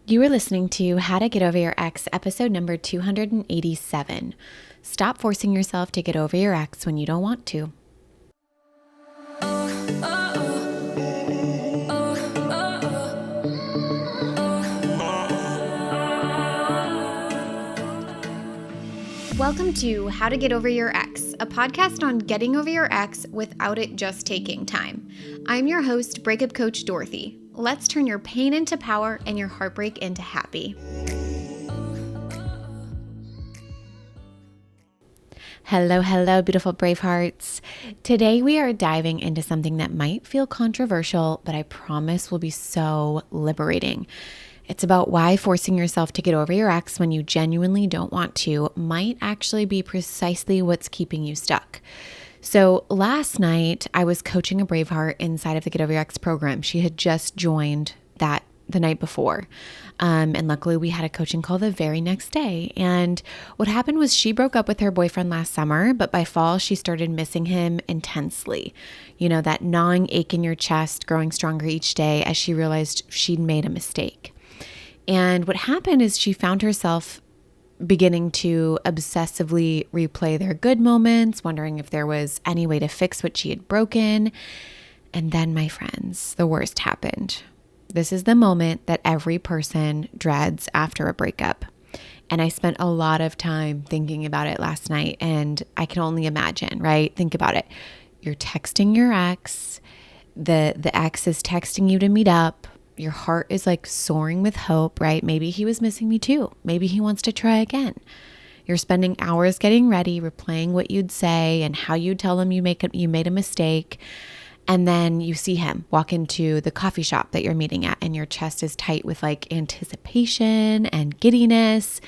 You are listening to How to Get Over Your Ex, episode number 287. Stop forcing yourself to get over your ex when you don't want to. Welcome to How to Get Over Your Ex, a podcast on getting over your ex without it just taking time. I'm your host, Breakup Coach Dorothy. Let's turn your pain into power and your heartbreak into happy. Hello, beautiful brave hearts. Today we are diving into something that might feel controversial, but I promise will be so liberating. It's about why forcing yourself to get over your ex when you genuinely don't want to might actually be precisely what's keeping you stuck. So last night I was coaching a Braveheart inside of the Get Over Your Ex program. She had just joined that the night before. And luckily we had a coaching call the very next day. And what happened was she broke up with her boyfriend last summer, but by fall she started missing him intensely. You know, that gnawing ache in your chest growing stronger each day as she realized she'd made a mistake. And what happened is she found herself beginning to obsessively replay their good moments, wondering if there was any way to fix what she had broken. And then, my friends, the worst happened. This is the moment that every person dreads after a breakup. And I spent a lot of time thinking about it last night, and I can only imagine, right? Think about it. You're texting your ex, the ex is texting you to meet up. Your heart is like soaring with hope, right? Maybe he was missing me too. Maybe he wants to try again. You're spending hours getting ready, replaying what you'd say and how you'd tell him you made a mistake. And then you see him walk into the coffee shop that you're meeting at, and your chest is tight with like anticipation and giddiness.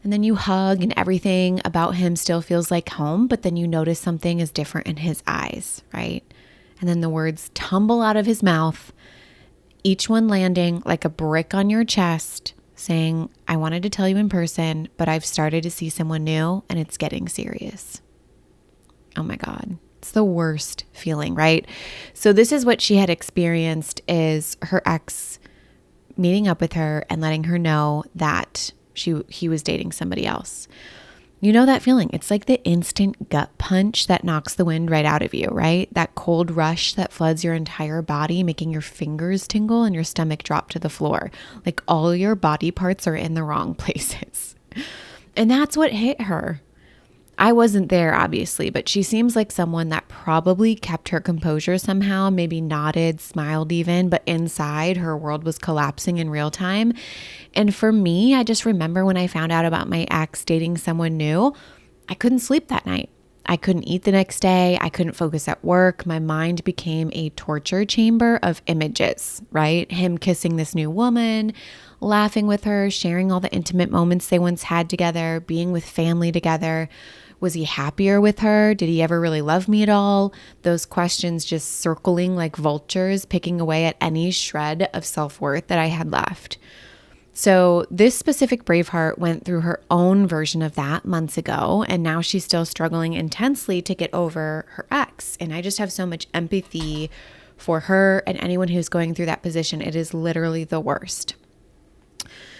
And then you hug and everything about him still feels like home, but then you notice something is different in his eyes, right? And then the words tumble out of his mouth, each one landing like a brick on your chest, saying, I wanted to tell you in person, but I've started to see someone new and it's getting serious. Oh my God. It's the worst feeling, right? So this is what she had experienced, is her ex meeting up with her and letting her know that he was dating somebody else. You know that feeling? It's like the instant gut punch that knocks the wind right out of you, right? That cold rush that floods your entire body, making your fingers tingle and your stomach drop to the floor. Like all your body parts are in the wrong places. And that's what hit her. I wasn't there, obviously, but she seems like someone that probably kept her composure somehow, maybe nodded, smiled even, but inside her world was collapsing in real time. And for me, I just remember when I found out about my ex dating someone new, I couldn't sleep that night. I couldn't eat the next day. I couldn't focus at work. My mind became a torture chamber of images, right? Him kissing this new woman, laughing with her, sharing all the intimate moments they once had together, being with family together. Was he happier with her? Did he ever really love me at all? Those questions just circling like vultures, picking away at any shred of self-worth that I had left. So this specific Braveheart went through her own version of that months ago, and now she's still struggling intensely to get over her ex. And I just have so much empathy for her and anyone who's going through that position. It is literally the worst.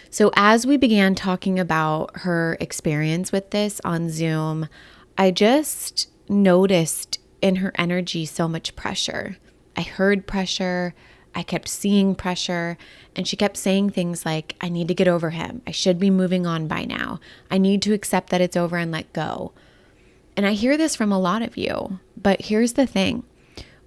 So as we began talking about her experience with this on Zoom, I just noticed in her energy so much pressure. I heard pressure. I kept seeing pressure, and she kept saying things like, I need to get over him. I should be moving on by now. I need to accept that it's over and let go. And I hear this from a lot of you, but here's the thing.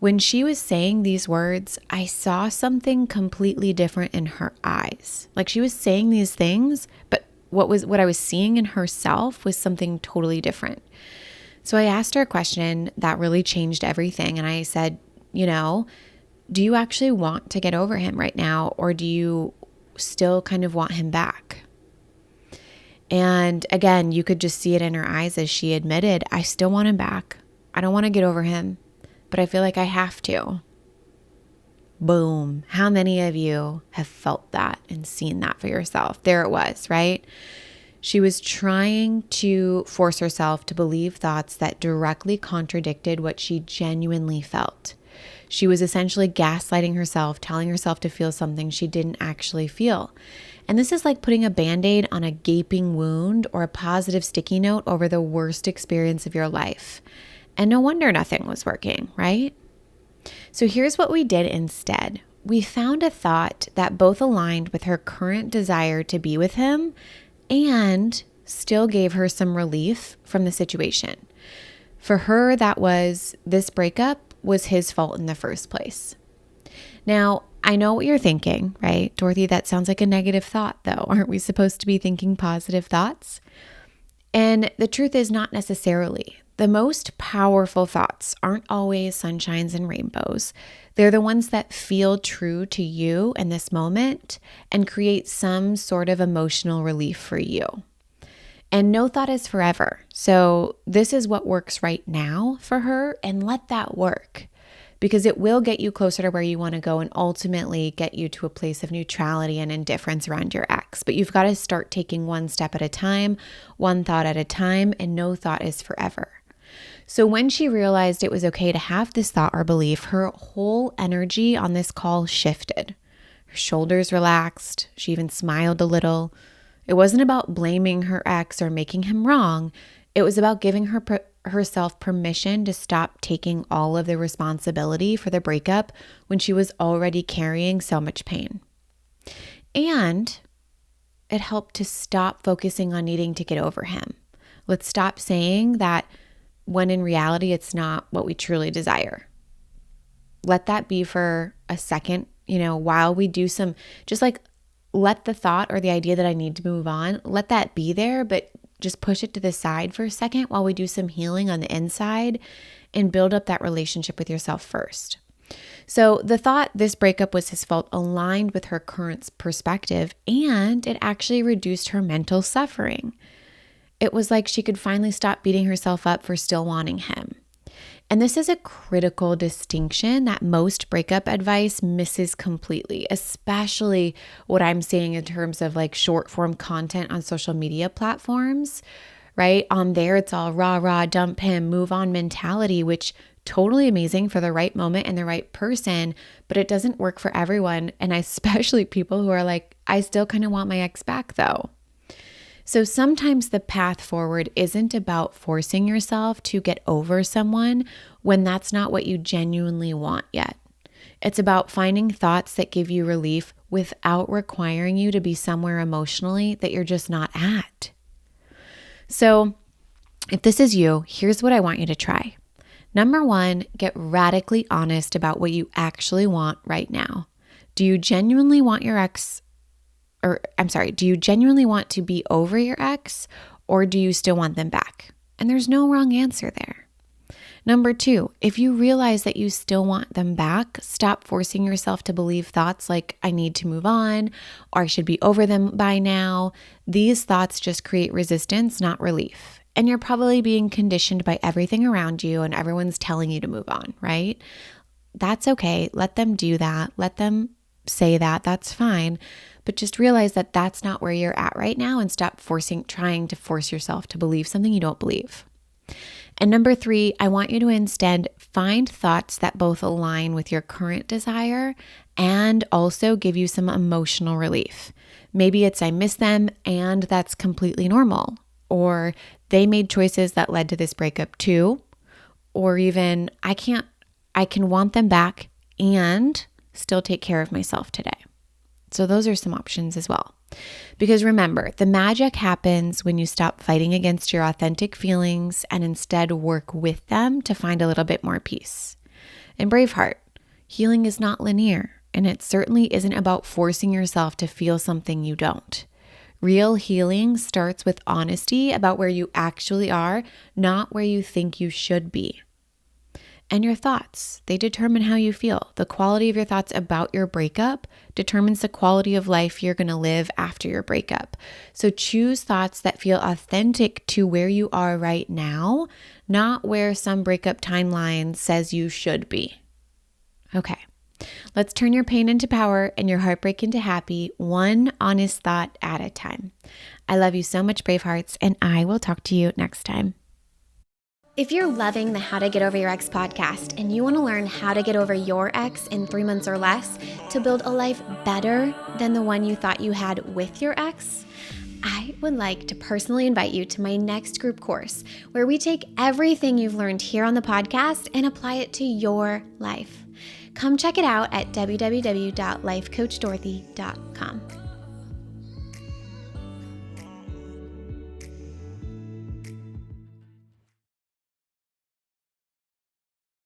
When she was saying these words, I saw something completely different in her eyes. Like she was saying these things, but what I was seeing in herself was something totally different. So I asked her a question that really changed everything. And I said, do you actually want to get over him right now, or do you still kind of want him back? And again, you could just see it in her eyes as she admitted, I still want him back. I don't want to get over him, but I feel like I have to. Boom. How many of you have felt that and seen that for yourself? There it was, right? She was trying to force herself to believe thoughts that directly contradicted what she genuinely felt. She was essentially gaslighting herself, telling herself to feel something she didn't actually feel. And this is like putting a Band-Aid on a gaping wound or a positive sticky note over the worst experience of your life. And no wonder nothing was working, right? So here's what we did instead. We found a thought that both aligned with her current desire to be with him and still gave her some relief from the situation. For her, that was this breakup was his fault in the first place. Now, I know what you're thinking, right? Dorothy, that sounds like a negative thought, though. Aren't we supposed to be thinking positive thoughts? And the truth is, not necessarily. The most powerful thoughts aren't always sunshines and rainbows. They're the ones that feel true to you in this moment and create some sort of emotional relief for you. And no thought is forever. So this is what works right now for her, and let that work, because it will get you closer to where you want to go and ultimately get you to a place of neutrality and indifference around your ex. But you've got to start taking one step at a time, one thought at a time, and no thought is forever. So when she realized it was okay to have this thought or belief, her whole energy on this call shifted. Her shoulders relaxed. She even smiled a little. It wasn't about blaming her ex or making him wrong. It was about giving herself permission to stop taking all of the responsibility for the breakup when she was already carrying so much pain. And it helped to stop focusing on needing to get over him. Let's stop saying that when in reality, it's not what we truly desire. Let that be for a second, while we do some, just like let the thought or the idea that I need to move on, let that be there, but just push it to the side for a second while we do some healing on the inside and build up that relationship with yourself first. So the thought this breakup was his fault aligned with her current perspective, and it actually reduced her mental suffering. It was like she could finally stop beating herself up for still wanting him. And this is a critical distinction that most breakup advice misses completely, especially what I'm seeing in terms of like short form content on social media platforms, right? On there, it's all rah, rah, dump him, move on mentality, which totally amazing for the right moment and the right person, but it doesn't work for everyone. And especially people who are like, I still kind of want my ex back though. So sometimes the path forward isn't about forcing yourself to get over someone when that's not what you genuinely want yet. It's about finding thoughts that give you relief without requiring you to be somewhere emotionally that you're just not at. So if this is you, here's what I want you to try. Number one, get radically honest about what you actually want right now. Do you genuinely want do you genuinely want to be over your ex, or do you still want them back? And there's no wrong answer there. Number two, if you realize that you still want them back, stop forcing yourself to believe thoughts like, I need to move on, or I should be over them by now. These thoughts just create resistance, not relief. And you're probably being conditioned by everything around you and everyone's telling you to move on, right? That's okay. Let them do that. Let them say that. That's fine. But just realize that that's not where you're at right now, and stop trying to force yourself to believe something you don't believe. And number three, I want you to instead find thoughts that both align with your current desire and also give you some emotional relief. Maybe it's I miss them and that's completely normal. Or they made choices that led to this breakup too. Or even I can want them back and still take care of myself today. So those are some options as well. Because remember, the magic happens when you stop fighting against your authentic feelings and instead work with them to find a little bit more peace. And Braveheart, healing is not linear, and it certainly isn't about forcing yourself to feel something you don't. Real healing starts with honesty about where you actually are, not where you think you should be. And your thoughts, they determine how you feel. The quality of your thoughts about your breakup determines the quality of life you're going to live after your breakup. So choose thoughts that feel authentic to where you are right now, not where some breakup timeline says you should be. Okay, let's turn your pain into power and your heartbreak into happy, one honest thought at a time. I love you so much, Bravehearts, and I will talk to you next time. If you're loving the How to Get Over Your Ex podcast and you want to learn how to get over your ex in 3 months or less to build a life better than the one you thought you had with your ex, I would like to personally invite you to my next group course where we take everything you've learned here on the podcast and apply it to your life. Come check it out at www.lifecoachdorothy.com.